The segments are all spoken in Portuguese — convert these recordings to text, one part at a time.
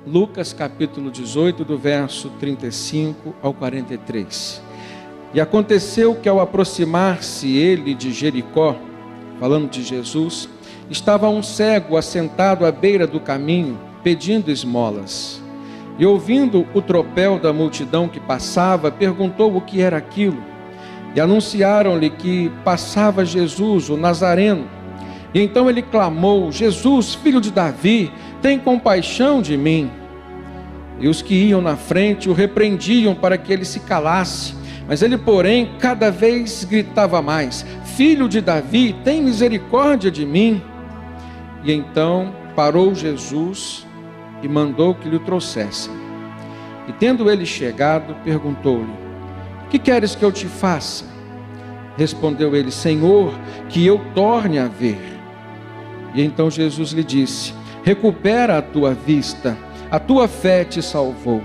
Lucas capítulo 18, do verso 35 ao 43. E aconteceu que ao aproximar-se ele de Jericó, falando de Jesus, estava um cego assentado à beira do caminho, pedindo esmolas. E ouvindo o tropel da multidão que passava, perguntou o que era aquilo. E anunciaram-lhe que passava Jesus, o Nazareno. E então ele clamou: Jesus, filho de Davi, tem compaixão de mim. E os que iam na frente o repreendiam para que ele se calasse. Mas ele, porém, cada vez gritava mais: Filho de Davi, tem misericórdia de mim. E então parou Jesus e mandou que lhe o trouxessem. E tendo ele chegado, perguntou-lhe: Que queres que eu te faça? Respondeu ele: Senhor, que eu torne a ver. E então Jesus lhe disse: Recupera a tua vista, a tua fé te salvou.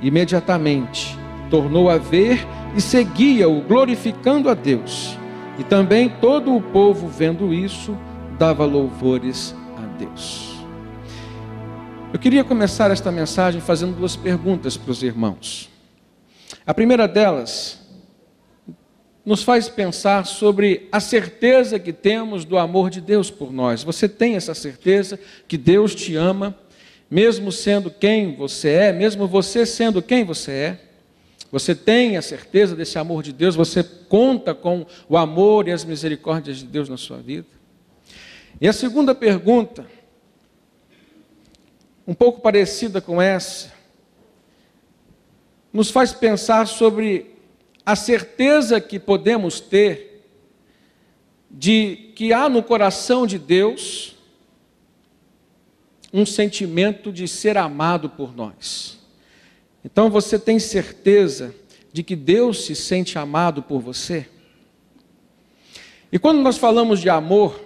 Imediatamente tornou a ver e seguia-o, glorificando a Deus. E também todo o povo, vendo isso, dava louvores a Deus. Eu queria começar esta mensagem fazendo duas perguntas para os irmãos. A primeira delas nos faz pensar sobre a certeza que temos do amor de Deus por nós. Você tem essa certeza que Deus te ama, mesmo sendo quem você é, mesmo você sendo quem você é? Você tem a certeza desse amor de Deus? Você conta com o amor e as misericórdias de Deus na sua vida? E a segunda pergunta, um pouco parecida com essa, nos faz pensar sobre a certeza que podemos ter de que há no coração de Deus um sentimento de ser amado por nós. Então você tem certeza de que Deus se sente amado por você? E quando nós falamos de amor,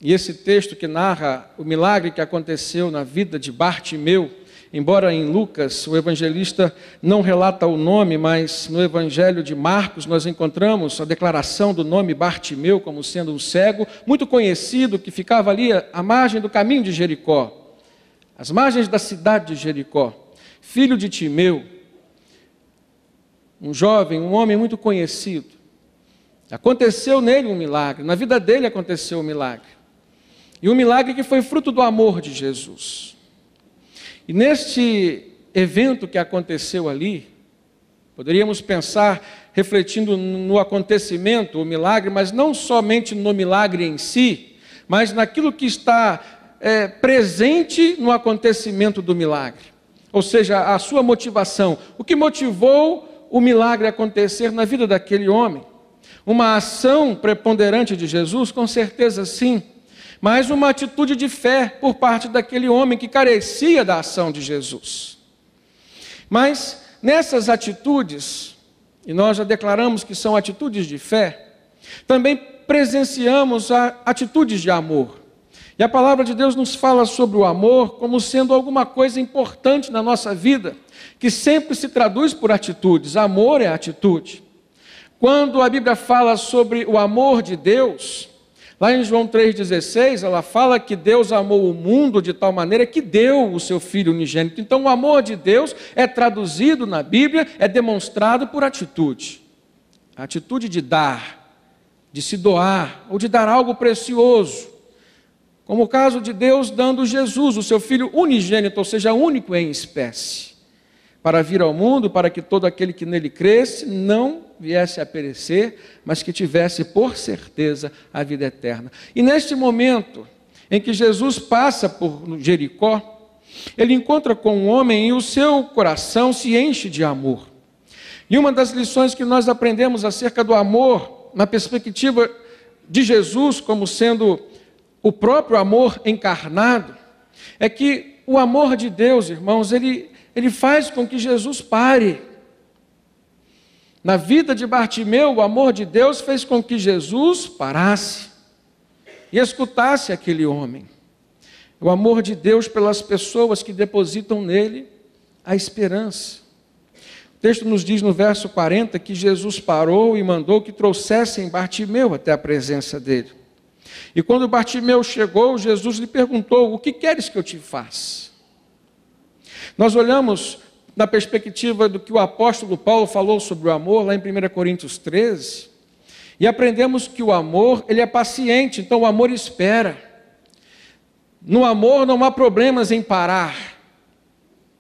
e esse texto que narra o milagre que aconteceu na vida de Bartimeu, embora em Lucas o evangelista não relata o nome, mas no evangelho de Marcos nós encontramos a declaração do nome Bartimeu como sendo um cego, muito conhecido, que ficava ali à margem do caminho de Jericó, às margens da cidade de Jericó, filho de Timeu, um jovem, um homem muito conhecido. Aconteceu nele um milagre, na vida dele aconteceu um milagre. E um milagre que foi fruto do amor de Jesus. E neste evento que aconteceu ali, poderíamos pensar, refletindo no acontecimento, o milagre, mas não somente no milagre em si, mas naquilo que está presente no acontecimento do milagre. Ou seja, a sua motivação, o que motivou o milagre acontecer na vida daquele homem. Uma ação preponderante de Jesus, com certeza sim, mas uma atitude de fé por parte daquele homem que carecia da ação de Jesus. Mas nessas atitudes, e nós já declaramos que são atitudes de fé, também presenciamos atitudes de amor. E a palavra de Deus nos fala sobre o amor como sendo alguma coisa importante na nossa vida, que sempre se traduz por atitudes. Amor é atitude. Quando a Bíblia fala sobre o amor de Deus, lá em João 3,16, ela fala que Deus amou o mundo de tal maneira que deu o seu Filho unigênito. Então o amor de Deus é traduzido na Bíblia, é demonstrado por atitude. A atitude de dar, de se doar, ou de dar algo precioso. Como o caso de Deus dando Jesus, o seu Filho unigênito, ou seja, único em espécie, para vir ao mundo, para que todo aquele que nele cresce não viesse a perecer, mas que tivesse por certeza a vida eterna. E neste momento em que Jesus passa por Jericó, ele encontra com um homem e o seu coração se enche de amor. E uma das lições que nós aprendemos acerca do amor, na perspectiva de Jesus como sendo o próprio amor encarnado, é que o amor de Deus, irmãos, ele faz com que Jesus pare. Na vida de Bartimeu, o amor de Deus fez com que Jesus parasse e escutasse aquele homem. O amor de Deus pelas pessoas que depositam nele a esperança. O texto nos diz no verso 40 que Jesus parou e mandou que trouxessem Bartimeu até a presença dele. E quando Bartimeu chegou, Jesus lhe perguntou: o que queres que eu te faça? Nós olhamos na perspectiva do que o apóstolo Paulo falou sobre o amor, lá em 1 Coríntios 13, e aprendemos que o amor, ele é paciente, então o amor espera. No amor não há problemas em parar.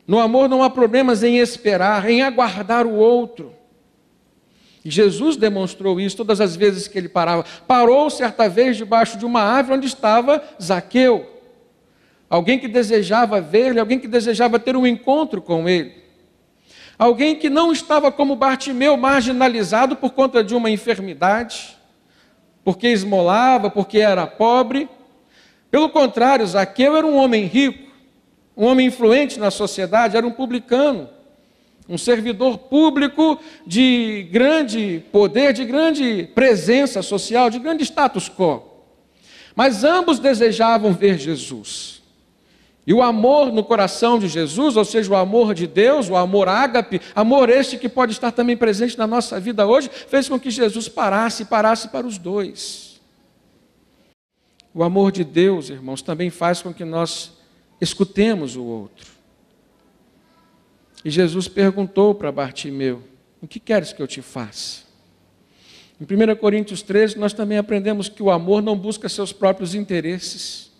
No amor não há problemas em esperar, em aguardar o outro. E Jesus demonstrou isso todas as vezes que ele parava. Parou certa vez debaixo de uma árvore onde estava Zaqueu. Alguém que desejava ver-lhe, alguém que desejava ter um encontro com ele. Alguém que não estava como Bartimeu, marginalizado por conta de uma enfermidade, porque esmolava, porque era pobre. Pelo contrário, Zaqueu era um homem rico, um homem influente na sociedade, era um publicano, um servidor público de grande poder, de grande presença social, de grande status quo. Mas ambos desejavam ver Jesus. E o amor no coração de Jesus, ou seja, o amor de Deus, o amor ágape, amor este que pode estar também presente na nossa vida hoje, fez com que Jesus parasse para os dois. O amor de Deus, irmãos, também faz com que nós escutemos o outro. E Jesus perguntou para Bartimeu: o que queres que eu te faça? Em 1 Coríntios 13, nós também aprendemos que o amor não busca seus próprios interesses.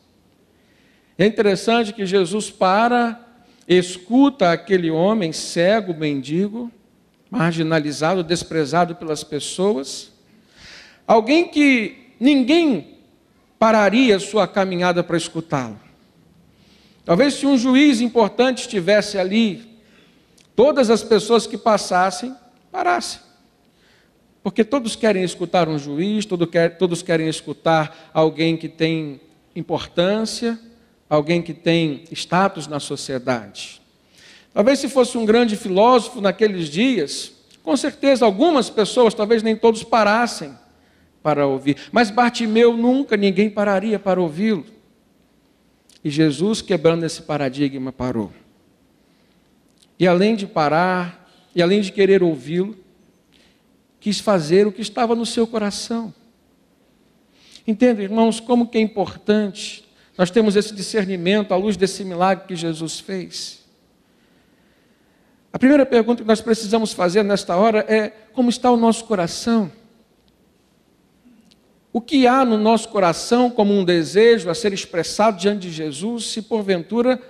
É interessante que Jesus escuta aquele homem cego, mendigo, marginalizado, desprezado pelas pessoas, alguém que ninguém pararia sua caminhada para escutá-lo. Talvez se um juiz importante estivesse ali, todas as pessoas que passassem, parassem. Porque todos querem escutar um juiz, todos querem escutar alguém que tem importância, alguém que tem status na sociedade. Talvez se fosse um grande filósofo naqueles dias, com certeza algumas pessoas, talvez nem todos parassem para ouvir. Mas Bartimeu nunca, ninguém pararia para ouvi-lo. E Jesus, quebrando esse paradigma, parou. E além de parar, e além de querer ouvi-lo, quis fazer o que estava no seu coração. Entendem, irmãos, como que é importante nós temos esse discernimento à luz desse milagre que Jesus fez. A primeira pergunta que nós precisamos fazer nesta hora é: como está o nosso coração? O que há no nosso coração como um desejo a ser expressado diante de Jesus, se porventura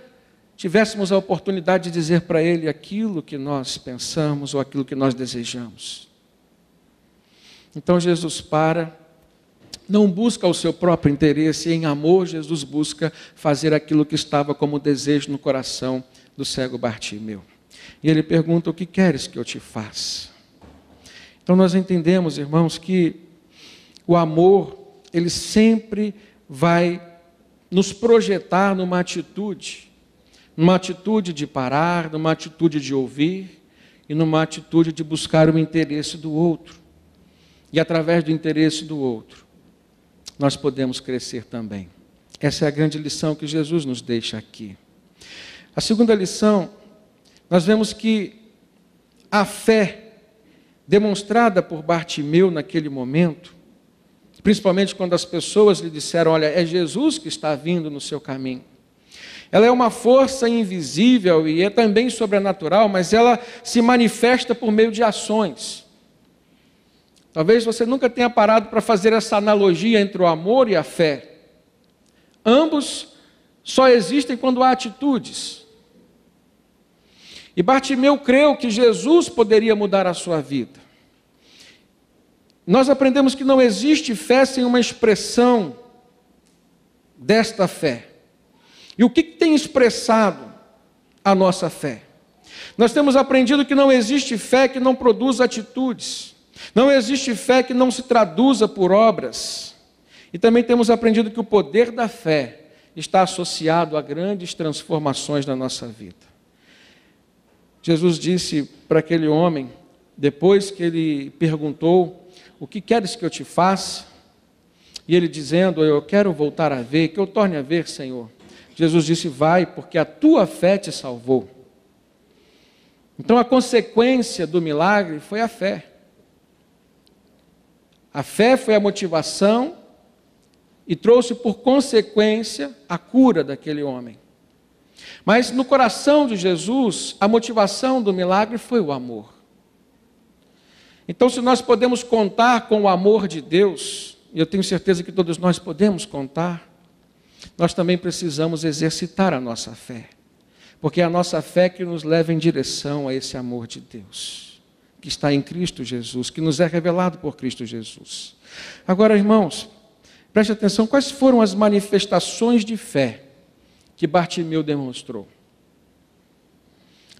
tivéssemos a oportunidade de dizer para Ele aquilo que nós pensamos ou aquilo que nós desejamos? Então Jesus não busca o seu próprio interesse, em amor Jesus busca fazer aquilo que estava como desejo no coração do cego Bartimeu. E ele pergunta: o que queres que eu te faça? Então nós entendemos, irmãos, que o amor, ele sempre vai nos projetar numa atitude de parar, numa atitude de ouvir e numa atitude de buscar o interesse do outro. E através do interesse do outro, nós podemos crescer também. Essa é a grande lição que Jesus nos deixa aqui. A segunda lição, nós vemos que a fé demonstrada por Bartimeu naquele momento, principalmente quando as pessoas lhe disseram: olha, é Jesus que está vindo no seu caminho. Ela é uma força invisível e é também sobrenatural, mas ela se manifesta por meio de ações. Talvez você nunca tenha parado para fazer essa analogia entre o amor e a fé. Ambos só existem quando há atitudes. E Bartimeu creu que Jesus poderia mudar a sua vida. Nós aprendemos que não existe fé sem uma expressão desta fé. E o que tem expressado a nossa fé? Nós temos aprendido que não existe fé que não produza atitudes. Não existe fé que não se traduza por obras. E também temos aprendido que o poder da fé está associado a grandes transformações na nossa vida. Jesus disse para aquele homem, depois que ele perguntou: o que queres que eu te faça? E ele dizendo: eu quero voltar a ver, que eu torne a ver, Senhor. Jesus disse: vai, porque a tua fé te salvou. Então a consequência do milagre foi a fé. A fé foi a motivação e trouxe por consequência a cura daquele homem. Mas no coração de Jesus, a motivação do milagre foi o amor. Então, se nós podemos contar com o amor de Deus, e eu tenho certeza que todos nós podemos contar, nós também precisamos exercitar a nossa fé. Porque é a nossa fé que nos leva em direção a esse amor de Deus, que está em Cristo Jesus, que nos é revelado por Cristo Jesus. Agora, irmãos, preste atenção, quais foram as manifestações de fé que Bartimeu demonstrou?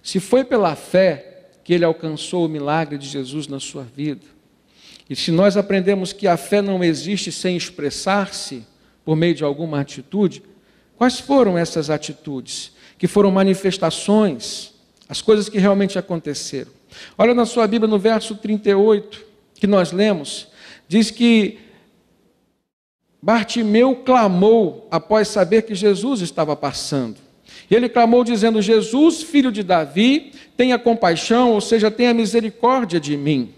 Se foi pela fé que ele alcançou o milagre de Jesus na sua vida, e se nós aprendemos que a fé não existe sem expressar-se por meio de alguma atitude, quais foram essas atitudes? Que foram manifestações, as coisas que realmente aconteceram. Olha na sua Bíblia no verso 38, que nós lemos, diz que Bartimeu clamou após saber que Jesus estava passando. E ele clamou dizendo: Jesus, filho de Davi, tenha compaixão, ou seja, tenha misericórdia de mim.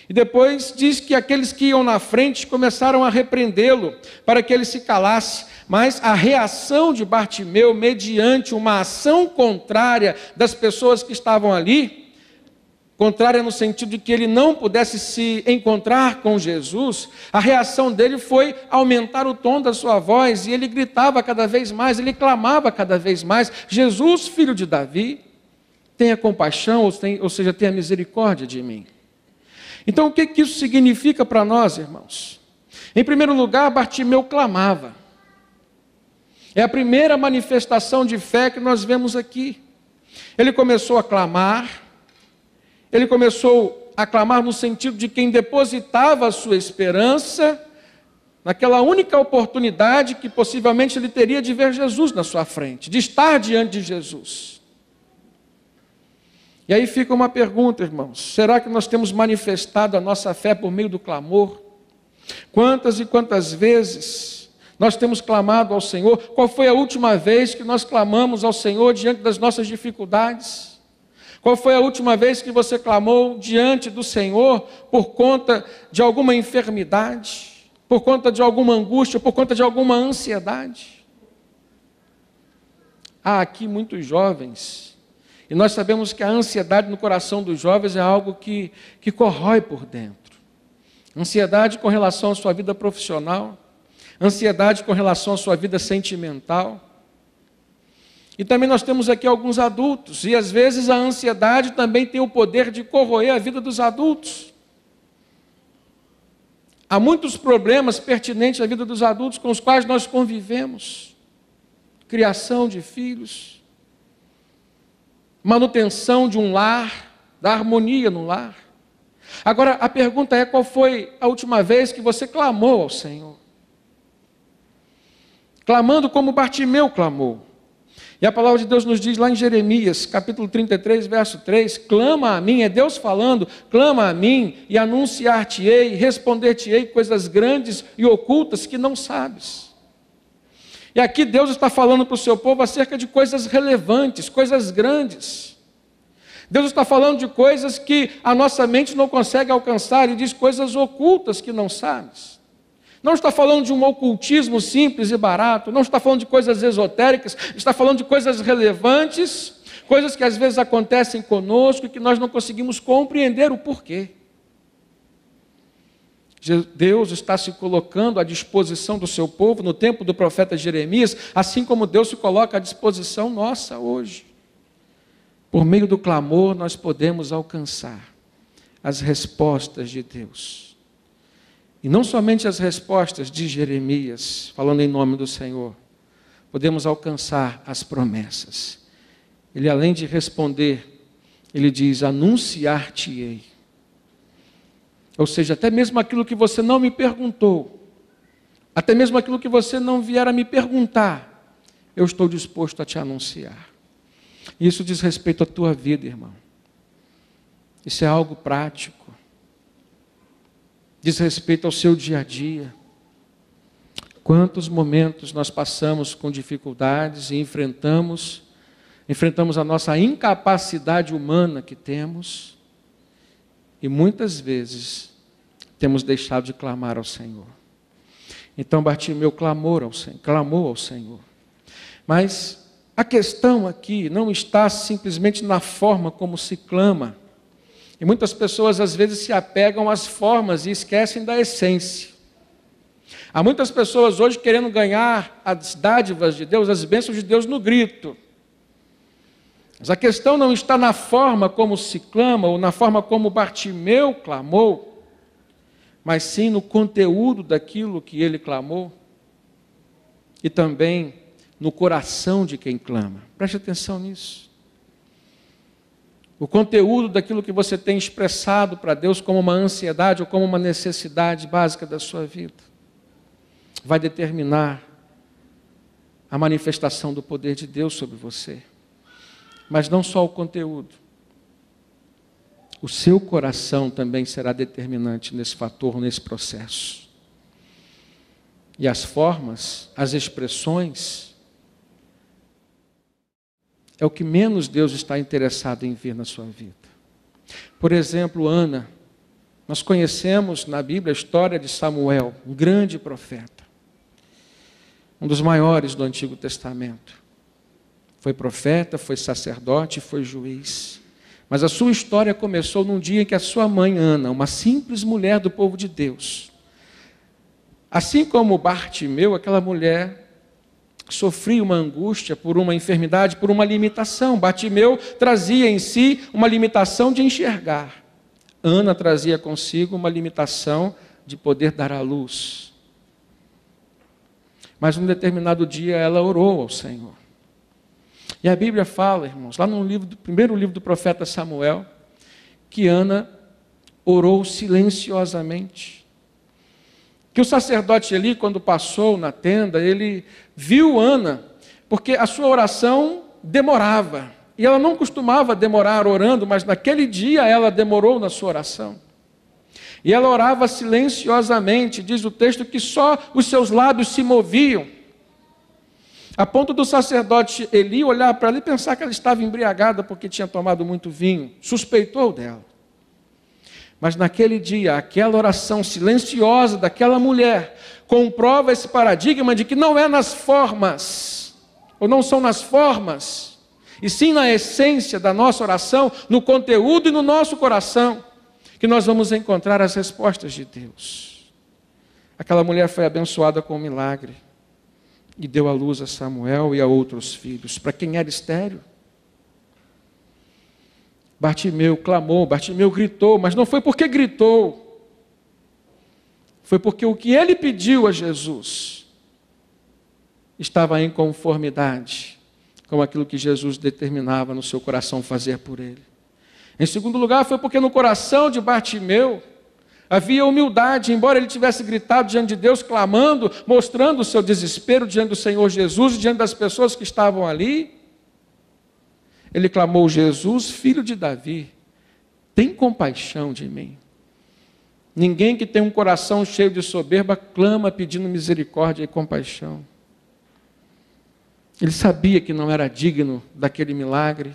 E depois diz que aqueles que iam na frente começaram a repreendê-lo para que ele se calasse. Mas a reação de Bartimeu, mediante uma ação contrária das pessoas que estavam ali, contrária no sentido de que ele não pudesse se encontrar com Jesus, a reação dele foi aumentar o tom da sua voz, e ele gritava cada vez mais, ele clamava cada vez mais: Jesus, filho de Davi, tenha compaixão, ou seja, tenha misericórdia de mim. Então, o que isso significa para nós, irmãos? Em primeiro lugar, Bartimeu clamava. É a primeira manifestação de fé que nós vemos aqui. Ele começou a clamar, no sentido de quem depositava a sua esperança naquela única oportunidade que possivelmente ele teria de ver Jesus na sua frente, de estar diante de Jesus. E aí fica uma pergunta, irmãos: será que nós temos manifestado a nossa fé por meio do clamor? Quantas e quantas vezes nós temos clamado ao Senhor? Qual foi a última vez que nós clamamos ao Senhor diante das nossas dificuldades? Qual foi a última vez que você clamou diante do Senhor por conta de alguma enfermidade, por conta de alguma angústia, por conta de alguma ansiedade? Há aqui muitos jovens, e nós sabemos que a ansiedade no coração dos jovens é algo que corrói por dentro. Ansiedade com relação à sua vida profissional, ansiedade com relação à sua vida sentimental. E também nós temos aqui alguns adultos, e às vezes a ansiedade também tem o poder de corroer a vida dos adultos. Há muitos problemas pertinentes à vida dos adultos com os quais nós convivemos: criação de filhos, manutenção de um lar, da harmonia no lar. Agora, a pergunta é: qual foi a última vez que você clamou ao Senhor? Clamando como Bartimeu clamou. E a palavra de Deus nos diz lá em Jeremias, capítulo 33, verso 3, clama a mim, é Deus falando, clama a mim e anunciar-te-ei, responder-te-ei coisas grandes e ocultas que não sabes. E aqui Deus está falando para o seu povo acerca de coisas relevantes, coisas grandes. Deus está falando de coisas que a nossa mente não consegue alcançar, Ele diz coisas ocultas que não sabes. Não está falando de um ocultismo simples e barato, não está falando de coisas esotéricas, está falando de coisas relevantes, coisas que às vezes acontecem conosco e que nós não conseguimos compreender o porquê. Deus está se colocando à disposição do seu povo no tempo do profeta Jeremias, assim como Deus se coloca à disposição nossa hoje. Por meio do clamor nós podemos alcançar as respostas de Deus. E não somente as respostas de Jeremias, falando em nome do Senhor, podemos alcançar as promessas. Ele, além de responder, ele diz: anunciar-te-ei. Ou seja, até mesmo aquilo que você não me perguntou, até mesmo aquilo que você não vier a me perguntar, eu estou disposto a te anunciar. Isso diz respeito à tua vida, irmão. Isso é algo prático. Diz respeito ao seu dia a dia. Quantos momentos nós passamos com dificuldades e enfrentamos a nossa incapacidade humana que temos, e muitas vezes temos deixado de clamar ao Senhor. Então Bartimeu clamou ao Senhor. Mas A questão aqui não está simplesmente na forma como se clama. E muitas pessoas às vezes se apegam às formas e esquecem da essência. Há muitas pessoas hoje querendo ganhar as dádivas de Deus, as bênçãos de Deus no grito. Mas a questão não está na forma como se clama ou na forma como Bartimeu clamou, mas sim no conteúdo daquilo que ele clamou e também no coração de quem clama. Preste atenção nisso. O conteúdo daquilo que você tem expressado para Deus como uma ansiedade ou como uma necessidade básica da sua vida vai determinar a manifestação do poder de Deus sobre você. Mas não só o conteúdo. O seu coração também será determinante nesse fator, nesse processo. E as formas, as expressões, é o que menos Deus está interessado em ver na sua vida. Por exemplo, Ana. Nós conhecemos na Bíblia a história de Samuel, um grande profeta. Um dos maiores do Antigo Testamento. Foi profeta, foi sacerdote, foi juiz. Mas a sua história começou num dia em que a sua mãe, Ana, uma simples mulher do povo de Deus, assim como Bartimeu, aquela mulher sofria uma angústia por uma enfermidade, por uma limitação. Bartimeu trazia em si uma limitação de enxergar. Ana trazia consigo uma limitação de poder dar à luz. Mas num determinado dia ela orou ao Senhor. E a Bíblia fala, irmãos, lá no primeiro livro do profeta Samuel, que Ana orou silenciosamente. Que o sacerdote Eli, quando passou na tenda, ele viu Ana, porque a sua oração demorava. E ela não costumava demorar orando, mas naquele dia ela demorou na sua oração. E ela orava silenciosamente, diz o texto que só os seus lábios se moviam, a ponto do sacerdote Eli olhar para ela e pensar que ela estava embriagada porque tinha tomado muito vinho, suspeitou dela. Mas naquele dia, aquela oração silenciosa daquela mulher comprova esse paradigma de que não é nas formas, ou não são nas formas, e sim na essência da nossa oração, no conteúdo e no nosso coração, que nós vamos encontrar as respostas de Deus. Aquela mulher foi abençoada com um milagre e deu à luz a Samuel e a outros filhos. Para quem era estéril, Bartimeu clamou, Bartimeu gritou, mas não foi porque gritou, foi porque o que ele pediu a Jesus estava em conformidade com aquilo que Jesus determinava no seu coração fazer por ele. Em segundo lugar, foi porque no coração de Bartimeu havia humildade, embora ele tivesse gritado diante de Deus, clamando, mostrando o seu desespero diante do Senhor Jesus, diante das pessoas que estavam ali. Ele clamou: Jesus, filho de Davi, tem compaixão de mim. Ninguém que tem um coração cheio de soberba clama pedindo misericórdia e compaixão. Ele sabia que não era digno daquele milagre,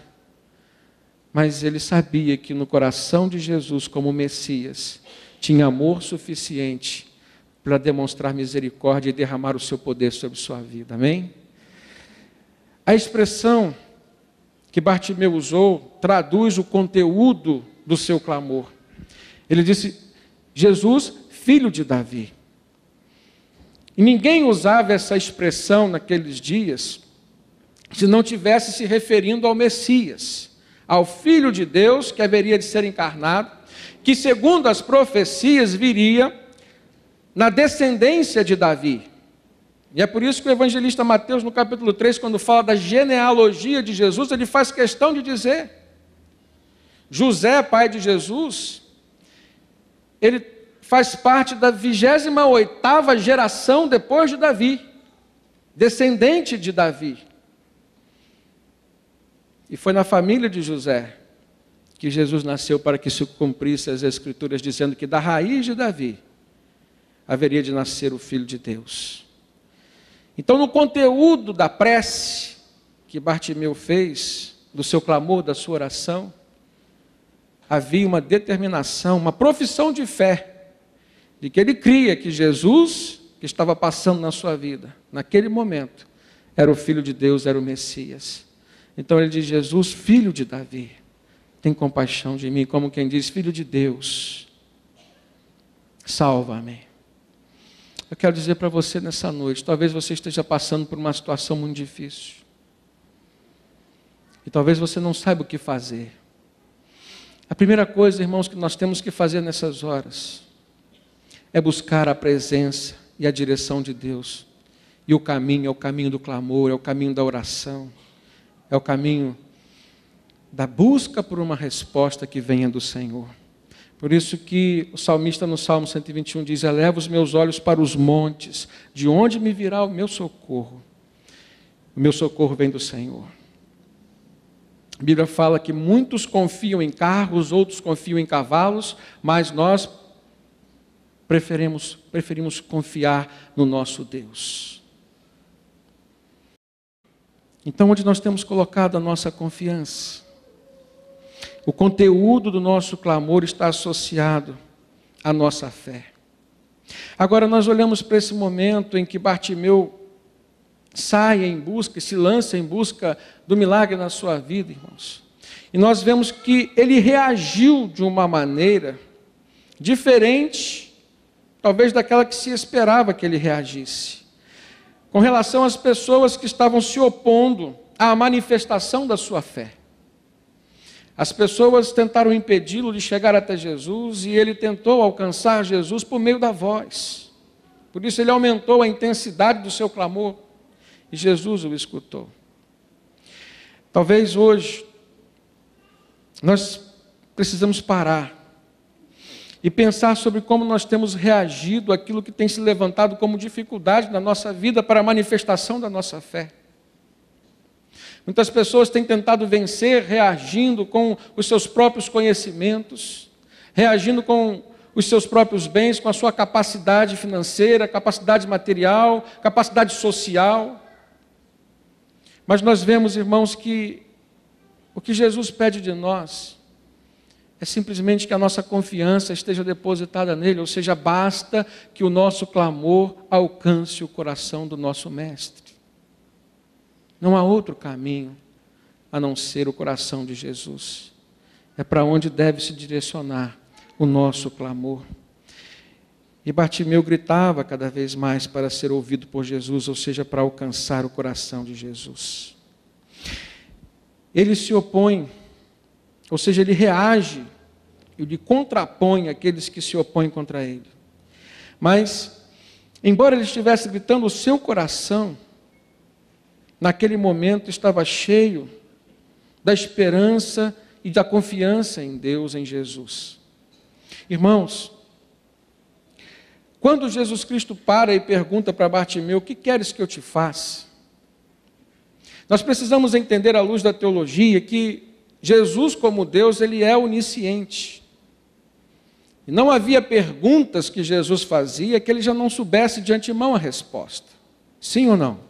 mas ele sabia que no coração de Jesus, como Messias, tinha amor suficiente para demonstrar misericórdia e derramar o seu poder sobre sua vida. Amém? A expressão que Bartimeu usou traduz o conteúdo do seu clamor. Ele disse: Jesus, filho de Davi. E ninguém usava essa expressão naqueles dias se não tivesse se referindo ao Messias, ao Filho de Deus que haveria de ser encarnado, que segundo as profecias viria na descendência de Davi. E é por isso que o evangelista Mateus, no capítulo 3, quando fala da genealogia de Jesus, ele faz questão de dizer: José, pai de Jesus, ele faz parte da 28ª geração depois de Davi, descendente de Davi. E foi na família de José que Jesus nasceu, para que se cumprisse as Escrituras, dizendo que da raiz de Davi haveria de nascer o Filho de Deus. Então, no conteúdo da prece que Bartimeu fez, do seu clamor, da sua oração, havia uma determinação, uma profissão de fé, de que ele cria que Jesus, que estava passando na sua vida, naquele momento, era o Filho de Deus, era o Messias. Então ele diz: Jesus, filho de Davi, tem compaixão de mim, como quem diz: Filho de Deus, salva-me. Eu quero dizer para você nessa noite, talvez você esteja passando por uma situação muito difícil. E talvez você não saiba o que fazer. A primeira coisa, irmãos, que nós temos que fazer nessas horas é buscar a presença e a direção de Deus. E o caminho é o caminho do clamor, é o caminho da oração, é o caminho da busca por uma resposta que venha do Senhor. Por isso que o salmista no Salmo 121 diz: eleva os meus olhos para os montes, de onde me virá o meu socorro? O meu socorro vem do Senhor. A Bíblia fala que muitos confiam em carros, outros confiam em cavalos, mas nós preferimos confiar no nosso Deus. Então, onde nós temos colocado a nossa confiança? O conteúdo do nosso clamor está associado à nossa fé. Agora nós olhamos para esse momento em que Bartimeu sai em busca, se lança em busca do milagre na sua vida, irmãos. E nós vemos que ele reagiu de uma maneira diferente, talvez daquela que se esperava que ele reagisse, com relação às pessoas que estavam se opondo à manifestação da sua fé. As pessoas tentaram impedi-lo de chegar até Jesus e ele tentou alcançar Jesus por meio da voz. Por isso ele aumentou a intensidade do seu clamor e Jesus o escutou. Talvez hoje nós precisamos parar e pensar sobre como nós temos reagido àquilo que tem se levantado como dificuldade na nossa vida para a manifestação da nossa fé. Muitas pessoas têm tentado vencer reagindo com os seus próprios conhecimentos, reagindo com os seus próprios bens, com a sua capacidade financeira, capacidade material, capacidade social. Mas nós vemos, irmãos, que o que Jesus pede de nós é simplesmente que a nossa confiança esteja depositada nele, ou seja, basta que o nosso clamor alcance o coração do nosso Mestre. Não há outro caminho a não ser o coração de Jesus. É para onde deve se direcionar o nosso clamor. E Bartimeu gritava cada vez mais para ser ouvido por Jesus, ou seja, para alcançar o coração de Jesus. Ele se opõe, ou seja, ele reage, ele contrapõe aqueles que se opõem contra ele. Mas, embora ele estivesse gritando, o seu coração, naquele momento, estava cheio da esperança e da confiança em Deus, em Jesus. Irmãos, quando Jesus Cristo para e pergunta para Bartimeu: o que queres que eu te faça? Nós precisamos entender à luz da teologia que Jesus, como Deus, ele é onisciente. E não havia perguntas que Jesus fazia que ele já não soubesse de antemão a resposta. Sim ou não?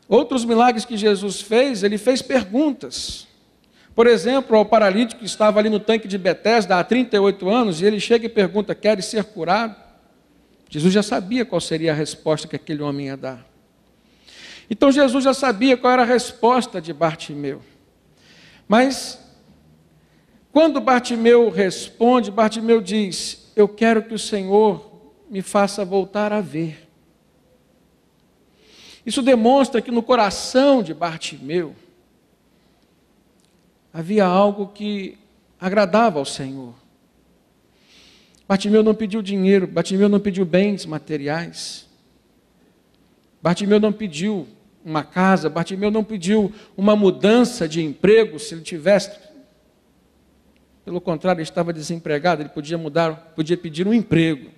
Outros milagres que Jesus fez, ele fez perguntas. Por exemplo, ao paralítico que estava ali no tanque de Betesda há 38 anos, e ele chega e pergunta: queres ser curado? Jesus já sabia qual seria a resposta que aquele homem ia dar. Então Jesus já sabia qual era a resposta de Bartimeu. Mas, quando Bartimeu responde, Bartimeu diz: eu quero que o Senhor me faça voltar a ver. Isso demonstra que no coração de Bartimeu havia algo que agradava ao Senhor. Bartimeu não pediu dinheiro, Bartimeu não pediu bens materiais, Bartimeu não pediu uma casa, Bartimeu não pediu uma mudança de emprego, se ele tivesse. Pelo contrário, ele estava desempregado, ele podia pedir um emprego.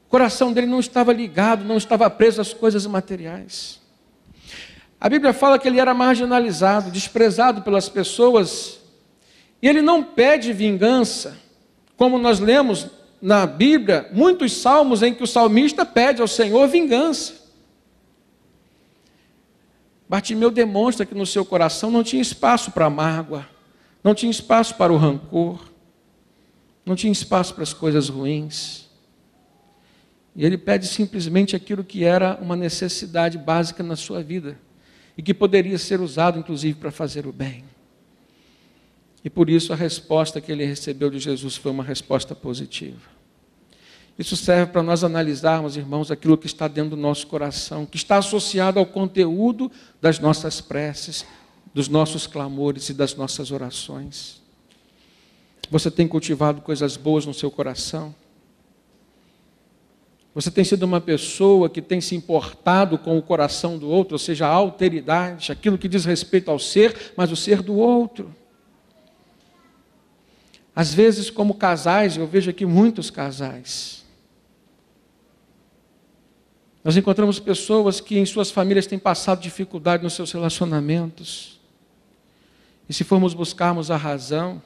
O coração dele não estava ligado, não estava preso às coisas materiais. A Bíblia fala que ele era marginalizado, desprezado pelas pessoas, e ele não pede vingança, como nós lemos na Bíblia, muitos salmos em que o salmista pede ao Senhor vingança. Bartimeu demonstra que no seu coração não tinha espaço para a mágoa, não tinha espaço para o rancor, não tinha espaço para as coisas ruins. E ele pede simplesmente aquilo que era uma necessidade básica na sua vida e que poderia ser usado, inclusive, para fazer o bem. E por isso a resposta que ele recebeu de Jesus foi uma resposta positiva. Isso serve para nós analisarmos, irmãos, aquilo que está dentro do nosso coração, que está associado ao conteúdo das nossas preces, dos nossos clamores e das nossas orações. Você tem cultivado coisas boas no seu coração? Você tem sido uma pessoa que tem se importado com o coração do outro, ou seja, a alteridade, aquilo que diz respeito ao ser, mas o ser do outro. Às vezes, como casais, eu vejo aqui muitos casais, nós encontramos pessoas que em suas famílias têm passado dificuldade nos seus relacionamentos. E se formos buscarmos a razão,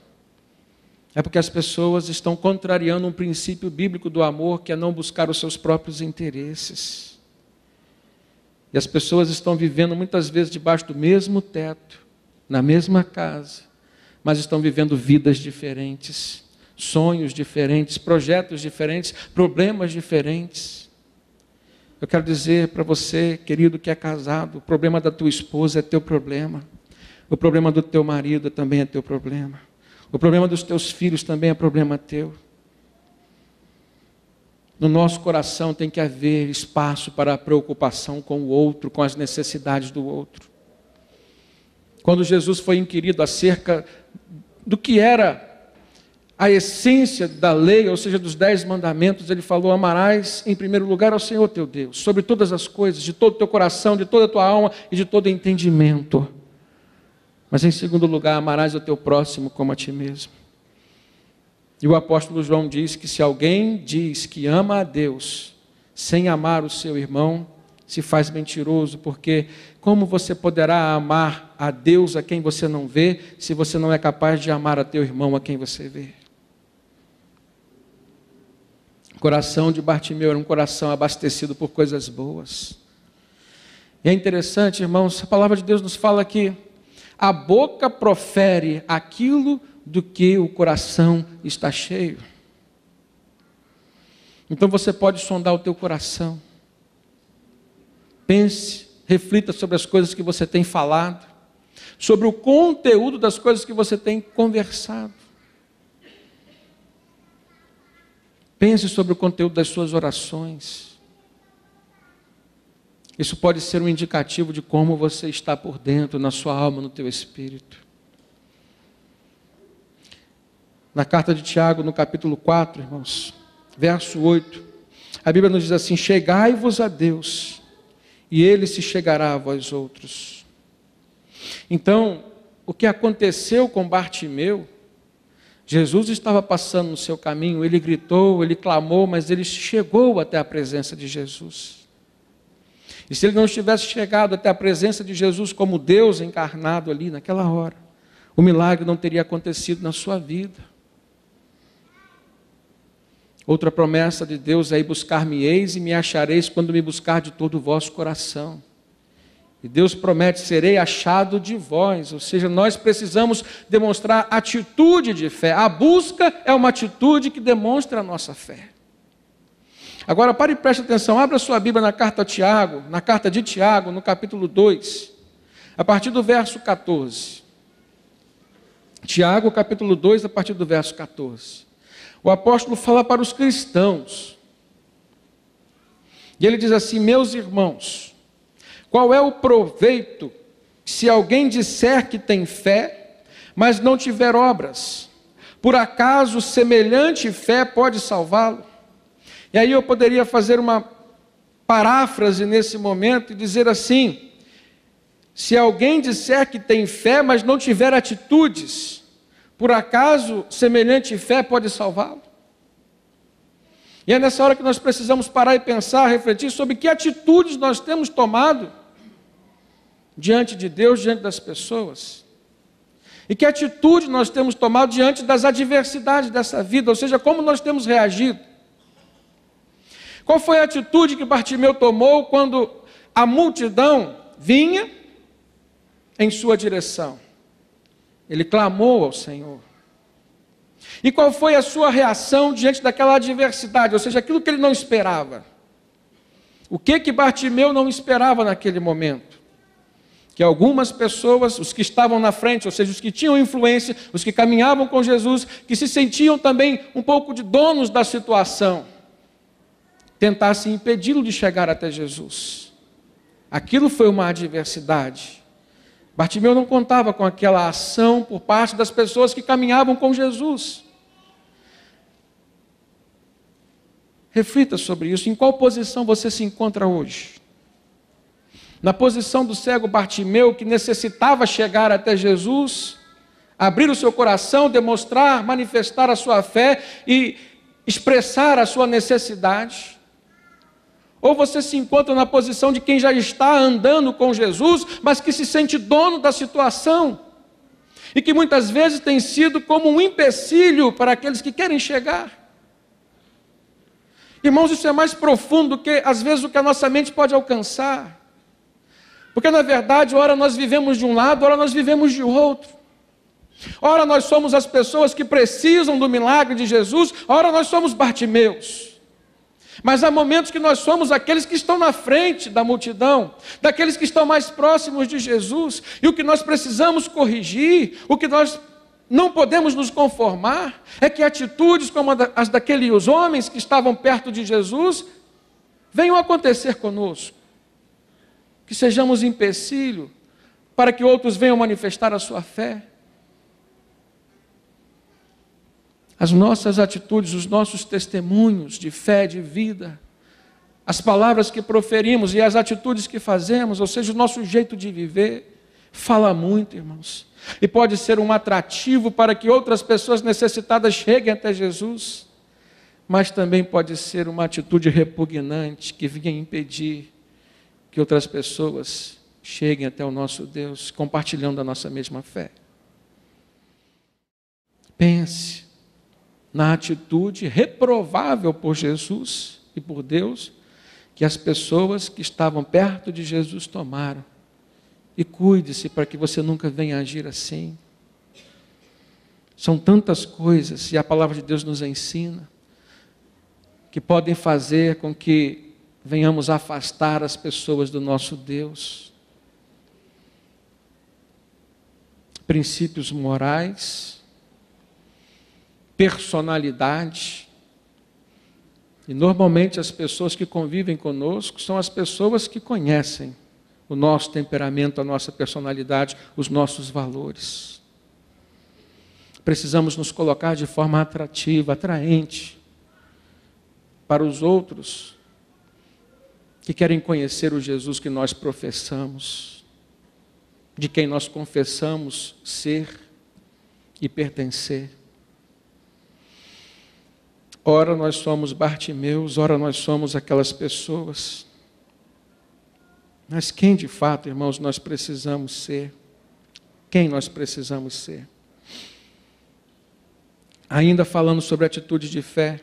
é porque as pessoas estão contrariando um princípio bíblico do amor, que é não buscar os seus próprios interesses. E as pessoas estão vivendo muitas vezes debaixo do mesmo teto, na mesma casa, mas estão vivendo vidas diferentes, sonhos diferentes, projetos diferentes, problemas diferentes. Eu quero dizer para você, querido, que é casado, o problema da tua esposa é teu problema. O problema do teu marido também é teu problema. O problema dos teus filhos também é problema teu. No nosso coração tem que haver espaço para a preocupação com o outro, com as necessidades do outro. Quando Jesus foi inquirido acerca do que era a essência da lei, ou seja, dos 10 mandamentos, ele falou: amarás em primeiro lugar ao Senhor teu Deus, sobre todas as coisas, de todo o teu coração, de toda a tua alma e de todo entendimento. Mas em segundo lugar, amarás o teu próximo como a ti mesmo. E o apóstolo João diz que se alguém diz que ama a Deus sem amar o seu irmão, se faz mentiroso, porque como você poderá amar a Deus a quem você não vê, se você não é capaz de amar a teu irmão a quem você vê? O coração de Bartimeu era um coração abastecido por coisas boas. E é interessante, irmãos, a palavra de Deus nos fala que a boca profere aquilo do que o coração está cheio. Então você pode sondar o teu coração. Pense, reflita sobre as coisas que você tem falado, sobre o conteúdo das coisas que você tem conversado. Pense sobre o conteúdo das suas orações. Isso pode ser um indicativo de como você está por dentro, na sua alma, no teu espírito. Na carta de Tiago, no capítulo 4, irmãos, verso 8, a Bíblia nos diz assim: chegai-vos a Deus, e Ele se chegará a vós outros. Então, o que aconteceu com Bartimeu, Jesus estava passando no seu caminho, ele gritou, ele clamou, mas ele chegou até a presença de Jesus. E se ele não tivesse chegado até a presença de Jesus como Deus encarnado ali naquela hora, o milagre não teria acontecido na sua vida. Outra promessa de Deus é: buscar-me-eis e me achareis quando me buscar de todo o vosso coração. E Deus promete: serei achado de vós. Ou seja, nós precisamos demonstrar atitude de fé. A busca é uma atitude que demonstra a nossa fé. Agora pare e preste atenção, abra sua Bíblia na carta a Tiago, na carta de Tiago, no capítulo 2, a partir do verso 14. Tiago, capítulo 2, a partir do verso 14. O apóstolo fala para os cristãos. E ele diz assim: meus irmãos, qual é o proveito se alguém disser que tem fé, mas não tiver obras? Por acaso semelhante fé pode salvá-lo? E aí eu poderia fazer uma paráfrase nesse momento e dizer assim: se alguém disser que tem fé, mas não tiver atitudes, por acaso semelhante fé pode salvá-lo? E é nessa hora que nós precisamos parar e pensar, refletir sobre que atitudes nós temos tomado diante de Deus, diante das pessoas. E que atitude nós temos tomado diante das adversidades dessa vida, ou seja, como nós temos reagido. Qual foi a atitude que Bartimeu tomou quando a multidão vinha em sua direção? Ele clamou ao Senhor. E qual foi a sua reação diante daquela adversidade, ou seja, aquilo que ele não esperava? O que Bartimeu não esperava naquele momento? Que algumas pessoas, os que estavam na frente, ou seja, os que tinham influência, os que caminhavam com Jesus, que se sentiam também um pouco de donos da situação, tentassem impedi-lo de chegar até Jesus. Aquilo foi uma adversidade. Bartimeu não contava com aquela ação por parte das pessoas que caminhavam com Jesus. Reflita sobre isso. Em qual posição você se encontra hoje? Na posição do cego Bartimeu, que necessitava chegar até Jesus, abrir o seu coração, demonstrar, manifestar a sua fé e expressar a sua necessidade? Ou você se encontra na posição de quem já está andando com Jesus, mas que se sente dono da situação e que muitas vezes tem sido como um empecilho para aqueles que querem chegar? Irmãos, isso é mais profundo do que às vezes o que a nossa mente pode alcançar. Porque na verdade, ora nós vivemos de um lado, ora nós vivemos de outro. Ora nós somos as pessoas que precisam do milagre de Jesus, ora nós somos Bartimeus. Mas há momentos que nós somos aqueles que estão na frente da multidão, daqueles que estão mais próximos de Jesus. E o que nós precisamos corrigir, o que nós não podemos nos conformar, é que atitudes como as daqueles homens que estavam perto de Jesus, venham acontecer conosco. Que sejamos empecilho para que outros venham manifestar a sua fé. As nossas atitudes, os nossos testemunhos de fé, de vida, as palavras que proferimos e as atitudes que fazemos, ou seja, o nosso jeito de viver, fala muito, irmãos. E pode ser um atrativo para que outras pessoas necessitadas cheguem até Jesus, mas também pode ser uma atitude repugnante que venha impedir que outras pessoas cheguem até o nosso Deus, compartilhando a nossa mesma fé. Pense na atitude reprovável por Jesus e por Deus, que as pessoas que estavam perto de Jesus tomaram. E cuide-se para que você nunca venha agir assim. São tantas coisas, e a palavra de Deus nos ensina, que podem fazer com que venhamos afastar as pessoas do nosso Deus. Princípios morais, personalidade. E normalmente as pessoas que convivem conosco são as pessoas que conhecem o nosso temperamento, a nossa personalidade, os nossos valores. Precisamos nos colocar de forma atrativa, atraente para os outros que querem conhecer o Jesus que nós professamos, de quem nós confessamos ser e pertencer. Ora nós somos Bartimeus, ora nós somos aquelas pessoas. Mas quem de fato, irmãos, nós precisamos ser? Quem nós precisamos ser? Ainda falando sobre atitude de fé,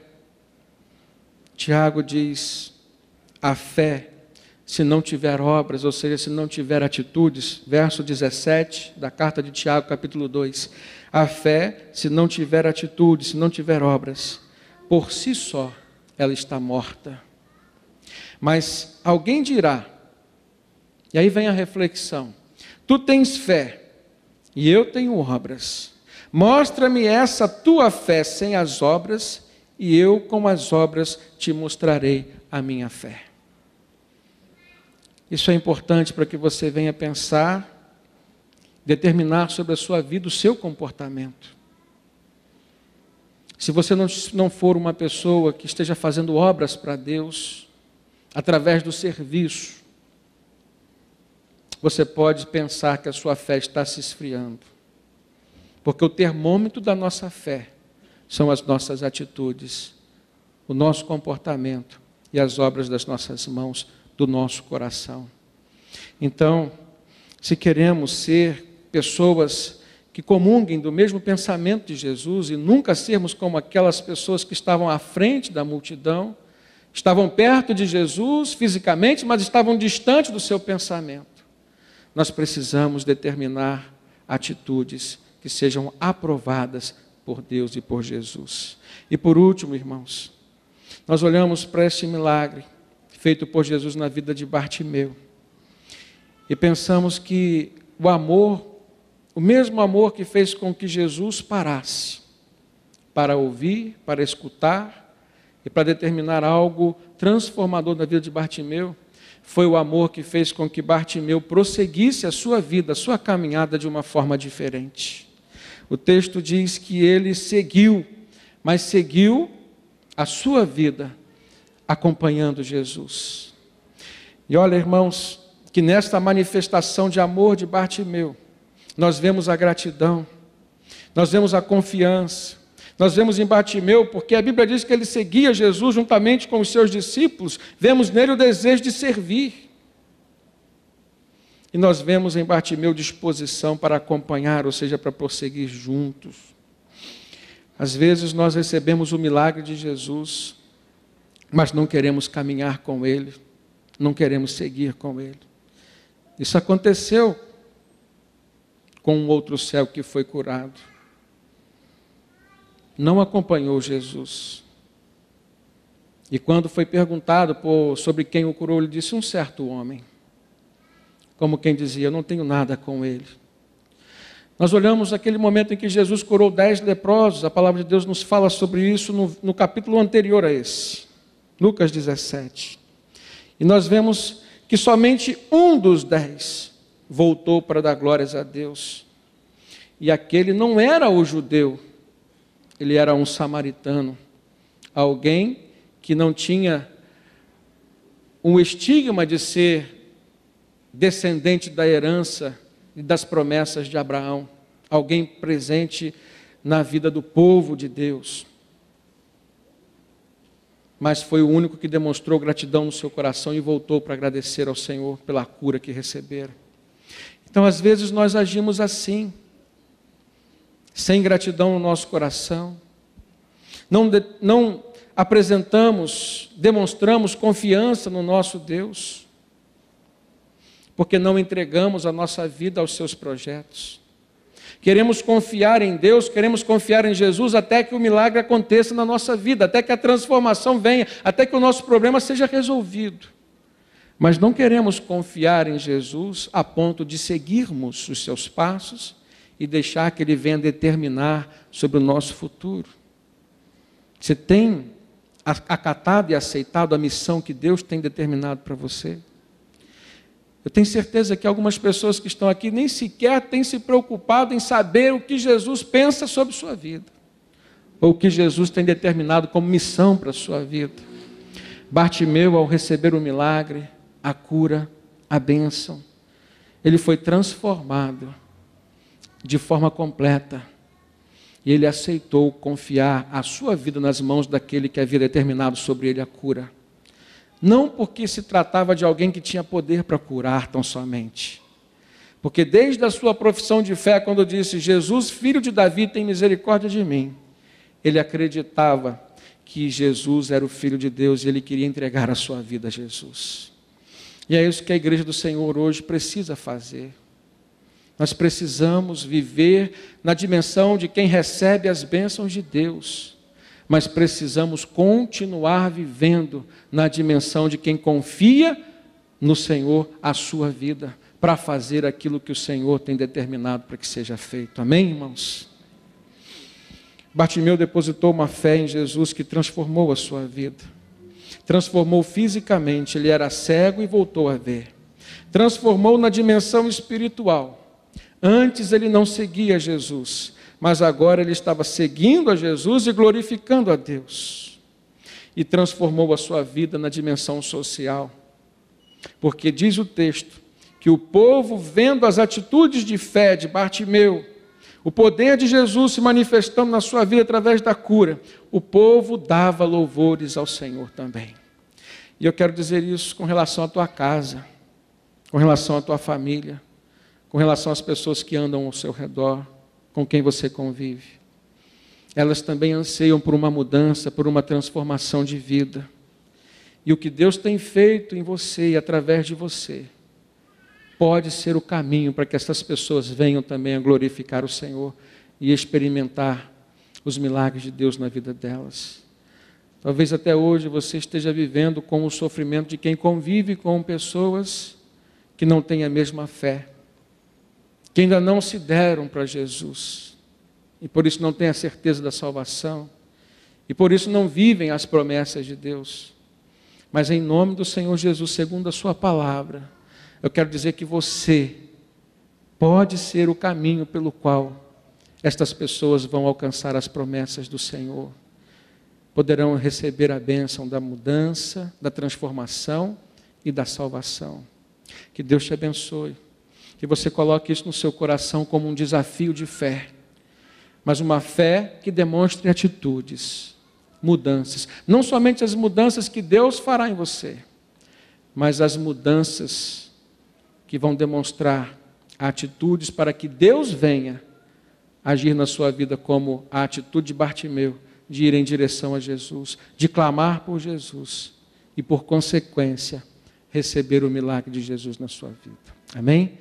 Tiago diz: a fé, se não tiver obras, ou seja, se não tiver atitudes, verso 17 da carta de Tiago, capítulo 2, a fé, se não tiver atitudes, se não tiver obras, por si só, ela está morta. Mas alguém dirá, e aí vem a reflexão, tu tens fé, e eu tenho obras, mostra-me essa tua fé sem as obras, e eu com as obras te mostrarei a minha fé. Isso é importante para que você venha pensar, determinar sobre a sua vida o seu comportamento. Se você não for uma pessoa que esteja fazendo obras para Deus, através do serviço, você pode pensar que a sua fé está se esfriando. Porque o termômetro da nossa fé são as nossas atitudes, o nosso comportamento e as obras das nossas mãos, do nosso coração. Então, se queremos ser pessoas que comunguem do mesmo pensamento de Jesus e nunca sermos como aquelas pessoas que estavam à frente da multidão, estavam perto de Jesus fisicamente, mas estavam distantes do seu pensamento, nós precisamos determinar atitudes que sejam aprovadas por Deus e por Jesus. E por último, irmãos, nós olhamos para este milagre feito por Jesus na vida de Bartimeu. E pensamos que o amor, o mesmo amor que fez com que Jesus parasse para ouvir, para escutar e para determinar algo transformador na vida de Bartimeu, foi o amor que fez com que Bartimeu prosseguisse a sua vida, a sua caminhada de uma forma diferente. O texto diz que ele seguiu, mas seguiu a sua vida acompanhando Jesus. E olha, irmãos, que nesta manifestação de amor de Bartimeu, nós vemos a gratidão, nós vemos a confiança, nós vemos em Bartimeu, porque a Bíblia diz que ele seguia Jesus juntamente com os seus discípulos, vemos nele o desejo de servir. E nós vemos em Bartimeu disposição para acompanhar, ou seja, para prosseguir juntos. Às vezes nós recebemos o milagre de Jesus, mas não queremos caminhar com ele, não queremos seguir com ele. Isso aconteceu com um outro cego que foi curado. Não acompanhou Jesus. E quando foi perguntado sobre quem o curou, ele disse: um certo homem. Como quem dizia: eu não tenho nada com ele. Nós olhamos aquele momento em que Jesus curou 10 leprosos, a palavra de Deus nos fala sobre isso no capítulo anterior a esse, Lucas 17. E nós vemos que somente um dos 10 voltou para dar glórias a Deus. E aquele não era o judeu, ele era um samaritano, alguém que não tinha um estigma de ser descendente da herança e das promessas de Abraão, alguém presente na vida do povo de Deus. Mas foi o único que demonstrou gratidão no seu coração e voltou para agradecer ao Senhor pela cura que receberam. Então, às vezes, nós agimos assim, sem gratidão no nosso coração, não apresentamos, demonstramos confiança no nosso Deus, porque não entregamos a nossa vida aos seus projetos. Queremos confiar em Deus, queremos confiar em Jesus até que o milagre aconteça na nossa vida, até que a transformação venha, até que o nosso problema seja resolvido. Mas não queremos confiar em Jesus a ponto de seguirmos os seus passos e deixar que Ele venha determinar sobre o nosso futuro. Você tem acatado e aceitado a missão que Deus tem determinado para você? Eu tenho certeza que algumas pessoas que estão aqui nem sequer têm se preocupado em saber o que Jesus pensa sobre sua vida, ou o que Jesus tem determinado como missão para a sua vida. Bartimeu, ao receber o milagre, a cura, a bênção, ele foi transformado de forma completa, e ele aceitou confiar a sua vida nas mãos daquele que havia determinado sobre ele a cura. Não porque se tratava de alguém que tinha poder para curar tão somente. Porque desde a sua profissão de fé, quando disse: Jesus, filho de Davi, tem misericórdia de mim, ele acreditava que Jesus era o Filho de Deus e ele queria entregar a sua vida a Jesus. E é isso que a igreja do Senhor hoje precisa fazer. Nós precisamos viver na dimensão de quem recebe as bênçãos de Deus, mas precisamos continuar vivendo na dimensão de quem confia no Senhor a sua vida, para fazer aquilo que o Senhor tem determinado para que seja feito. Amém, irmãos? Bartimeu depositou uma fé em Jesus que transformou a sua vida. Transformou fisicamente, ele era cego e voltou a ver. Transformou na dimensão espiritual. Antes ele não seguia Jesus, mas agora ele estava seguindo a Jesus e glorificando a Deus. E transformou a sua vida na dimensão social. Porque diz o texto que o povo, vendo as atitudes de fé de Bartimeu, o poder de Jesus se manifestando na sua vida através da cura, o povo dava louvores ao Senhor também. E eu quero dizer isso com relação à tua casa, com relação à tua família, com relação às pessoas que andam ao seu redor, com quem você convive. Elas também anseiam por uma mudança, por uma transformação de vida. E o que Deus tem feito em você e através de você pode ser o caminho para que essas pessoas venham também a glorificar o Senhor e experimentar os milagres de Deus na vida delas. Talvez até hoje você esteja vivendo com o sofrimento de quem convive com pessoas que não têm a mesma fé, que ainda não se deram para Jesus, e por isso não têm a certeza da salvação, e por isso não vivem as promessas de Deus. Mas em nome do Senhor Jesus, segundo a sua palavra, eu quero dizer que você pode ser o caminho pelo qual estas pessoas vão alcançar as promessas do Senhor. Poderão receber a bênção da mudança, da transformação e da salvação. Que Deus te abençoe. Que você coloque isso no seu coração como um desafio de fé. Mas uma fé que demonstre atitudes, mudanças. Não somente as mudanças que Deus fará em você, mas as mudanças que vão demonstrar atitudes para que Deus venha agir na sua vida, como a atitude de Bartimeu, de ir em direção a Jesus, de clamar por Jesus e, por consequência, receber o milagre de Jesus na sua vida. Amém?